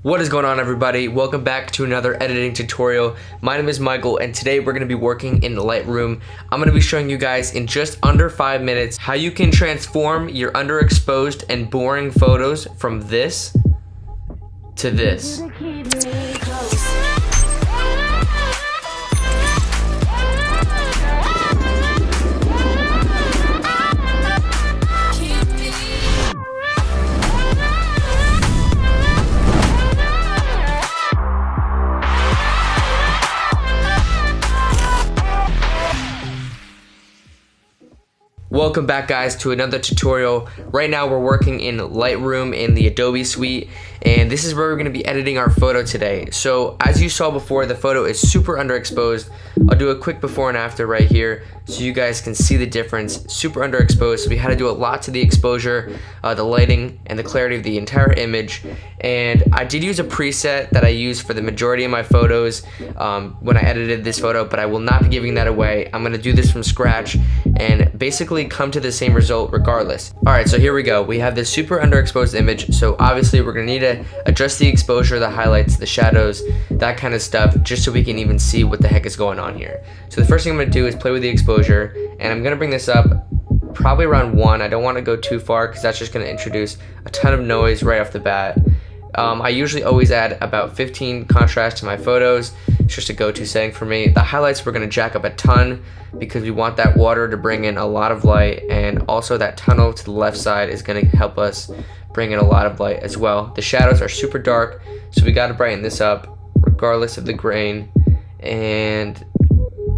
What is going on, everybody? Welcome back to another editing tutorial. My name is Michael and today we're going to be working in Lightroom. I'm going to be showing you guys in just under 5 minutes how you can transform your underexposed and boring photos from this to this. Welcome back, guys, to another tutorial. Right now we're working in Lightroom in the Adobe suite, and this is where we're going to be editing our photo today. So as you saw before, the photo is super underexposed. I'll do a quick before and after right here so you guys can see the difference. Super underexposed, so we had to do a lot to the exposure, the lighting, and the clarity of the entire image. And I did use a preset that I use for the majority of my photos when I edited this photo, but I will not be giving that away. I'm going to do this from scratch and basically come to the same result regardless. Alright, so here we go. We have this super underexposed image, so obviously we're going to need to adjust the exposure, the highlights, the shadows, that kind of stuff, just so we can even see what the heck is going on here. So the first thing I'm going to do is play with the exposure, and I'm going to bring this up probably around 1. I don't want to go too far because that's just going to introduce a ton of noise right off the bat. I usually always add about 15 contrast to my photos. It's just a go-to setting for me. The highlights we're going to jack up a ton because we want that water to bring in a lot of light, and also that tunnel to the left side is going to help us bring in a lot of light as well. The shadows are super dark, so we got to brighten this up regardless of the grain, and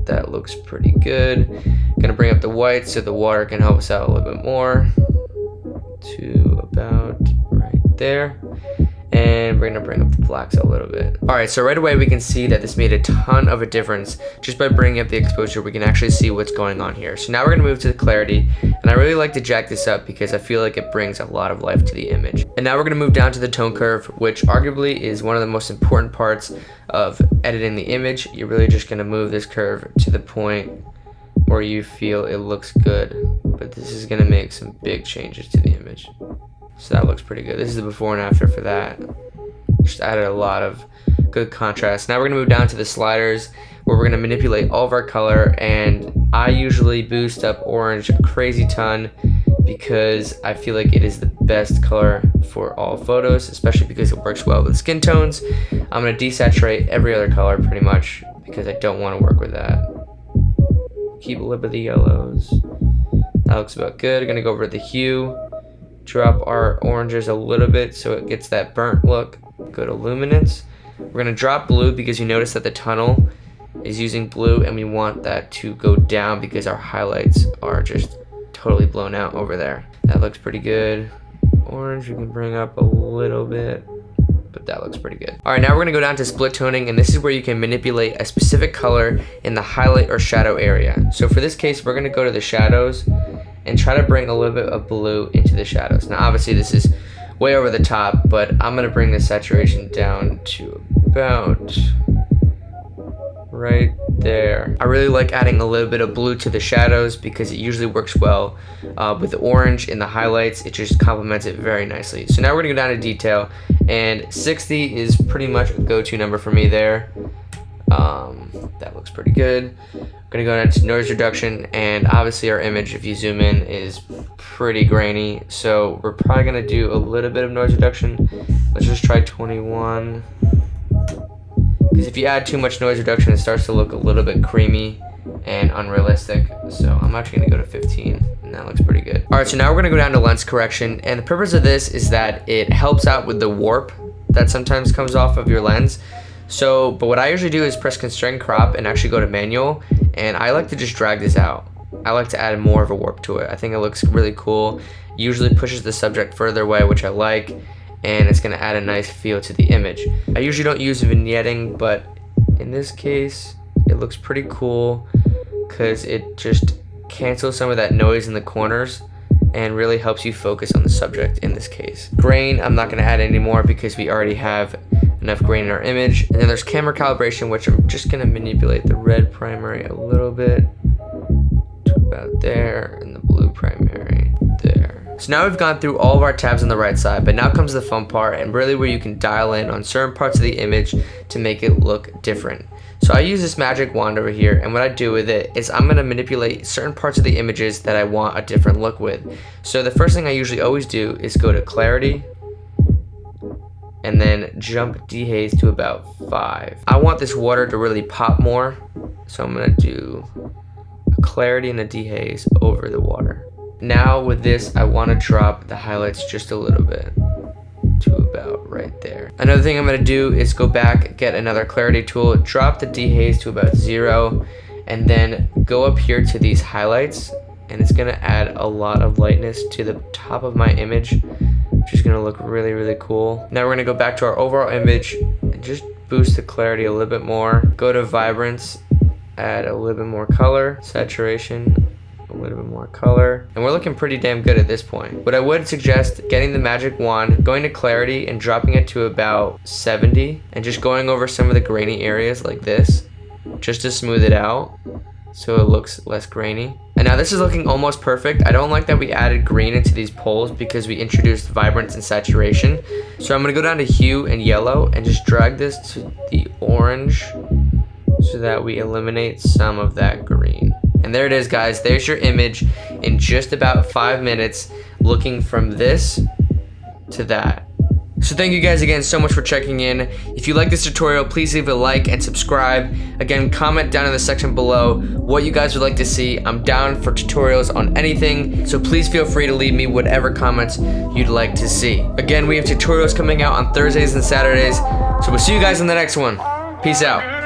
that looks pretty good. Going to bring up the white so the water can help us out a little bit more to about right there. And we're gonna bring up the blacks a little bit. Alright, so right away we can see that this made a ton of a difference. Just by bringing up the exposure, we can actually see what's going on here. So now we're gonna move to the clarity, and I really like to jack this up because I feel like it brings a lot of life to the image. And now we're gonna move down to the tone curve, which arguably is one of the most important parts of editing the image. You're really just gonna move this curve to the point where you feel it looks good, but this is gonna make some big changes to the image. So that looks pretty good. This is the before and after for that. Just added a lot of good contrast. Now we're gonna move down to the sliders where we're gonna manipulate all of our color, and I usually boost up orange a crazy ton because I feel like it is the best color for all photos, especially because it works well with skin tones. I'm gonna desaturate every other color pretty much because I don't wanna work with that. Keep a little bit of the yellows. That looks about good. I'm gonna go over the hue. Drop our oranges a little bit so it gets that burnt look. Go to luminance. We're gonna drop blue because you notice that the tunnel is using blue, and we want that to go down because our highlights are just totally blown out over there. That looks pretty good. Orange we can bring up a little bit, but that looks pretty good. Alright, now we're gonna go down to split toning, and this is where you can manipulate a specific color in the highlight or shadow area. So for this case, we're gonna go to the shadows and try to bring a little bit of blue into the shadows. Now obviously this is way over the top, but I'm gonna bring the saturation down to about right there. I really like adding a little bit of blue to the shadows because it usually works well with the orange in the highlights. It just complements it very nicely. So now we're gonna go down to detail, and 60 is pretty much a go-to number for me there. That looks pretty good. Gonna go down to noise reduction, and obviously our image, if you zoom in, is pretty grainy, so we're probably gonna do a little bit of noise reduction. Let's just try 21, because if you add too much noise reduction, it starts to look a little bit creamy and unrealistic. So I'm actually gonna go to 15, and that looks pretty good. All right, so now we're gonna go down to lens correction, and the purpose of this is that it helps out with the warp that sometimes comes off of your lens. So, but what I usually do is press constrain crop and actually go to manual, and I like to just drag this out. I like to add more of a warp to it. I think it looks really cool. Usually pushes the subject further away, which I like, and it's gonna add a nice feel to the image. I usually don't use vignetting, but in this case, it looks pretty cool because it just cancels some of that noise in the corners and really helps you focus on the subject in this case. Grain, I'm not gonna add any more because we already have enough grain in our image. And then there's camera calibration, which I'm just gonna manipulate the red primary a little bit to about there, and the blue primary there. So now we've gone through all of our tabs on the right side, but now comes the fun part and really where you can dial in on certain parts of the image to make it look different. So I use this magic wand over here, and what I do with it is I'm going to manipulate certain parts of the images that I want a different look with. So the first thing I usually always do is go to clarity and then jump dehaze to about 5. I want this water to really pop more, so I'm going to do a clarity and a dehaze over the water. Now with this, I want to drop the highlights just a little bit to about right there. Another thing I'm going to do is go back, get another clarity tool, drop the dehaze to about 0, and then go up here to these highlights, and it's going to add a lot of lightness to the top of my image, which is going to look really, really cool. Now we're going to go back to our overall image and just boost the clarity a little bit more. Go to vibrance, add a little bit more color, saturation, a little bit more color, and we're looking pretty damn good at this point. What I would suggest, getting the magic wand, going to clarity and dropping it to about 70, and just going over some of the grainy areas like this, just to smooth it out so it looks less grainy. And now this is looking almost perfect. I don't like that we added green into these poles because we introduced vibrance and saturation. So I'm gonna go down to hue and yellow and just drag this to the orange so that we eliminate some of that green. And there it is, guys. There's your image in just about 5 minutes, looking from this to that. So thank you guys again so much for checking in. If you like this tutorial, please leave a like and subscribe. Again, comment down in the section below what you guys would like to see. I'm down for tutorials on anything, so please feel free to leave me whatever comments you'd like to see. Again, we have tutorials coming out on Thursdays and Saturdays, so we'll see you guys in the next one. Peace out.